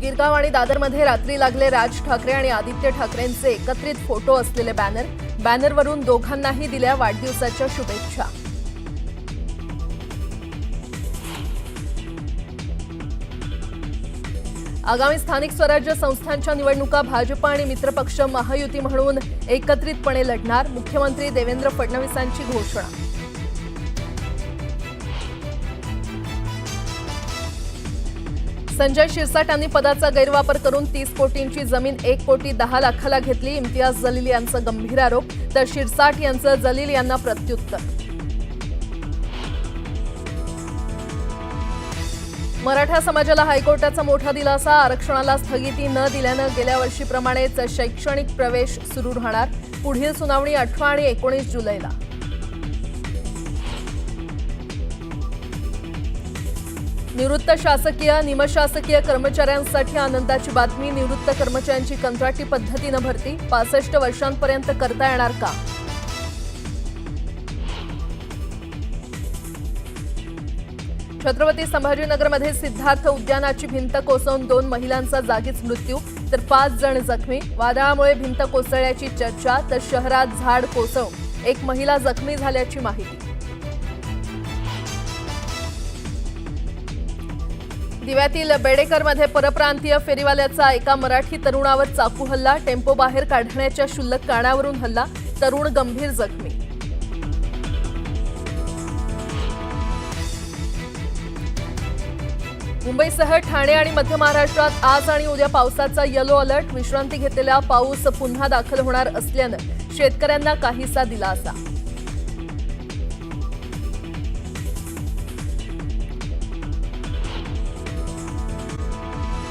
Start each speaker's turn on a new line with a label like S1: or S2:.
S1: गिरगाव आणि दादरमध्ये रात्री लागले राज ठाकरे आणि आदित्य ठाकरेंचे एकत्रित फोटो असलेले बॅनरवरून दोघांनाही दिल्या वाढदिवसाच्या शुभेच्छा। आगामी स्थानिक स्वराज्य संस्थांच्या निवडणुका भाजप आणि मित्रपक्ष महायुती म्हणून एकत्रितपणे लढणार, मुख्यमंत्री देवेंद्र फडणवीसांची घोषणा। संजय शिरसाट यांनी पदाचा गैरवापर करून 30 कोटींची जमीन 1 कोटी 10 लाखाला घेतली, इम्तियाज जलील यांचा गंभीर आरोप, तर शिरसाट यांचं जलील यांना प्रत्युत्तर। मराठा समाजाला हायकोर्टाचा मोठा दिलासा, आरक्षणाला स्थगिती न दिल्यानं गेल्या वर्षीप्रमाणेच शैक्षणिक प्रवेश सुरू राहणार, पुढील सुनावणी 18 आणि 19 जुलैला। निवृत्त शासकीय निमशासकीय कर्मचाऱ्यांसाठी आनंदाची बातमी, निवृत्त कर्मचाऱ्यांची कंत्राटी पद्धतीनं भरती, 65 वर्षांपर्यंत करता येणार का? छत्रपती संभाजीनगरमध्ये सिद्धार्थ उद्यानाची भिंत कोसळून 2 महिलांचा जागीच मृत्यू, तर 5 जण जखमी, वादळामुळे भिंत कोसळल्याची चर्चा, तर शहरात झाड कोसळून 1 महिला जखमी झाल्याची माहिती। दिव्यातील बेडेकरमध्ये परप्रांतीय फेरीवाल्याचा एका मराठी तरुणावर चाकू हल्ला, टेम्पो बाहेर काढण्याच्या क्षुल्लक कारणावरून हल्ला, तरुण गंभीर जखमी। मुंबईसह ठाणे आणि मध्य महाराष्ट्रात आज आणि उद्या पावसाचा येलो अलर्ट, विश्रांती घेतलेला पाऊस पुन्हा दाखल होणार असल्यानं शेतकऱ्यांना काहीसा दिलासा।